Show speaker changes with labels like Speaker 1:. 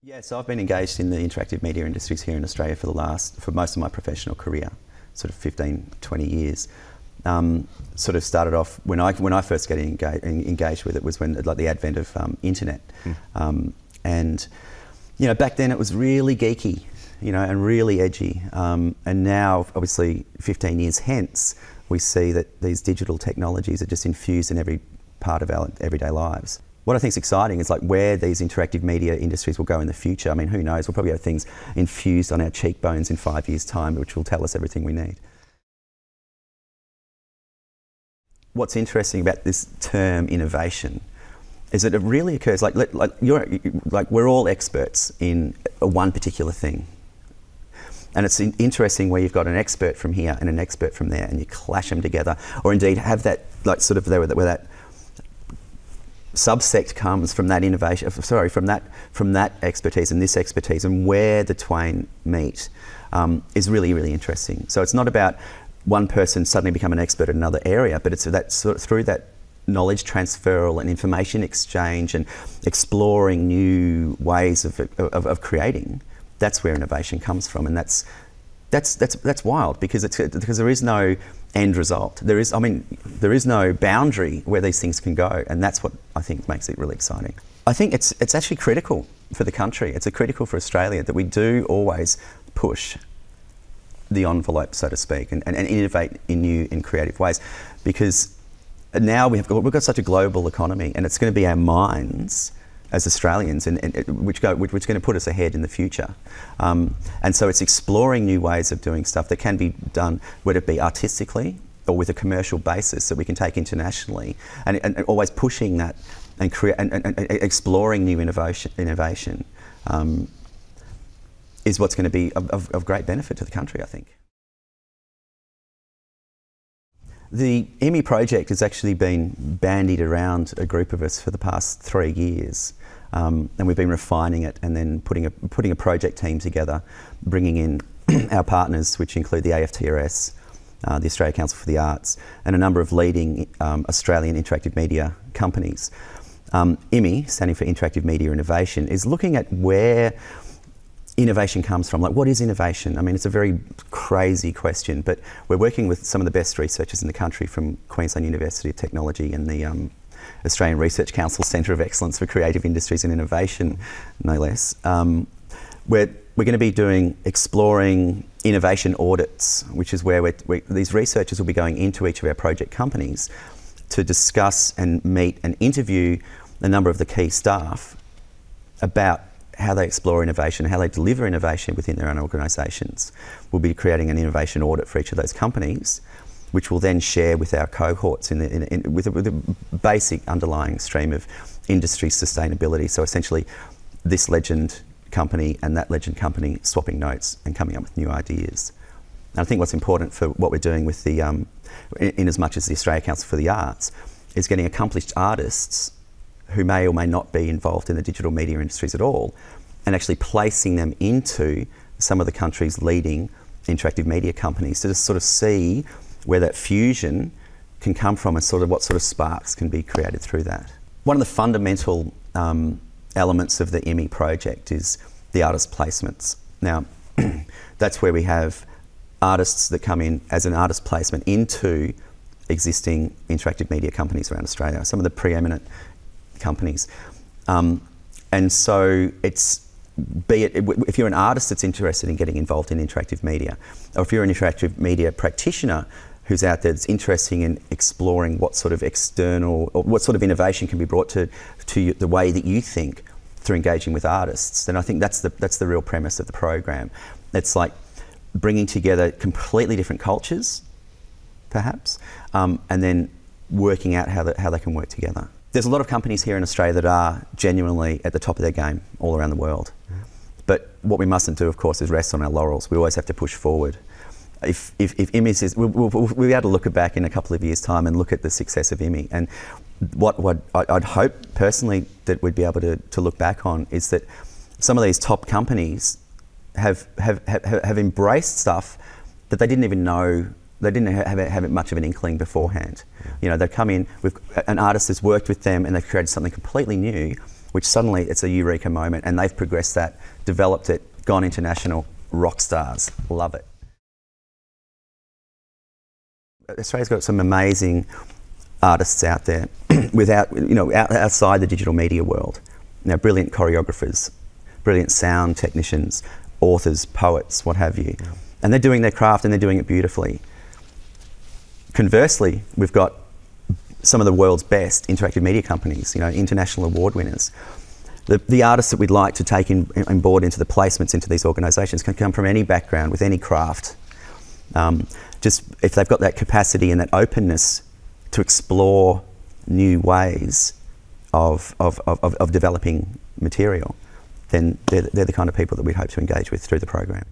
Speaker 1: Yeah, so I've been engaged in the interactive media industries here in Australia for most of my professional career, sort of 15, 20 years. Sort of started off when I first got engaged with it was when like the advent of internet, and back then it was really geeky, and really edgy. And now, obviously, 15 years hence, we see that these digital technologies are just infused in every part of our everyday lives. What I think is exciting is like where these interactive media industries will go in the future. I mean, who knows? We'll probably have things infused on our cheekbones in 5 years' time, which will tell us everything we need. What's interesting about this term innovation is that it really occurs like we're all experts in one particular thing. And it's interesting where you've got an expert from here and an expert from there, and you clash them together, or indeed have that where that subsect comes from that innovation, from that expertise and this expertise, and where the twain meet is really, really interesting. So it's not about one person suddenly become an expert in another area, but it's that through that knowledge transferal and information exchange and exploring new ways of creating. That's where innovation comes from, and that's wild because there is no end result. There is no boundary where these things can go, and that's what I think makes it really exciting. I think it's actually critical for the country. It's critical for Australia that we do always push the envelope, so to speak, and innovate in new and creative ways, because now we've got such a global economy, and it's going to be our minds as Australians, which are going to put us ahead in the future. And so it's exploring new ways of doing stuff that can be done, whether it be artistically or with a commercial basis that we can take internationally, and always pushing that and exploring new innovation is what's going to be of great benefit to the country, I think. The Emmy project has actually been bandied around a group of us for the past 3 years, and we've been refining it and then putting a project team together, bringing in our partners, which include the AFTRS, the Australia Council for the Arts, and a number of leading Australian interactive media companies. Emmy, standing for Interactive Media Innovation, is looking at where innovation comes from. Like, what is innovation? I mean, it's a very crazy question, but we're working with some of the best researchers in the country from Queensland University of Technology and the Australian Research Council Centre of Excellence for Creative Industries and Innovation, no less. We're going to be exploring innovation audits, which is where these researchers will be going into each of our project companies to discuss and meet and interview a number of the key staff about how they explore innovation, how they deliver innovation within their own organisations. We'll be creating an innovation audit for each of those companies, which we'll then share with our cohorts with a basic underlying stream of industry sustainability. So essentially, this legend company and that legend company swapping notes and coming up with new ideas. And I think what's important for what we're doing with in as much as the Australia Council for the Arts, is getting accomplished artists who may or may not be involved in the digital media industries at all, and actually placing them into some of the country's leading interactive media companies to just sort of see where that fusion can come from and sort of what sort of sparks can be created through that. One of the fundamental elements of the Emmy project is the artist placements. Now, that's where we have artists that come in as an artist placement into existing interactive media companies around Australia, some of the preeminent companies. And so if you're an artist that's interested in getting involved in interactive media, or if you're an interactive media practitioner who's out there that's interested in exploring what sort of external or what sort of innovation can be brought to the way that you think through engaging with artists, then I think that's the real premise of the program. It's like bringing together completely different cultures, perhaps, and then working out how they can work together. There's a lot of companies here in Australia that are genuinely at the top of their game all around the world. But what we mustn't do, of course, is rest on our laurels. We always have to push forward. If Emmy is, we'll be able to look back in a couple of years' time and look at the success of Emmy. And what I'd hope personally that we'd be able to look back on is that some of these top companies have embraced stuff that they didn't even know. They didn't have much of an inkling beforehand. You know, they've come in with an artist that's worked with them and they've created something completely new which suddenly it's a eureka moment, and they've progressed that, developed it, gone international, rock stars, love it. Australia's got some amazing artists out there outside the digital media world. Brilliant choreographers, brilliant sound technicians, authors, poets, what have you. Yeah. And they're doing their craft and they're doing it beautifully. Conversely, we've got some of the world's best interactive media companies, international award winners. The artists that we'd like to take on board into the placements into these organisations can come from any background, with any craft. Just if they've got that capacity and that openness to explore new ways of developing material, then they're the kind of people that we'd hope to engage with through the program.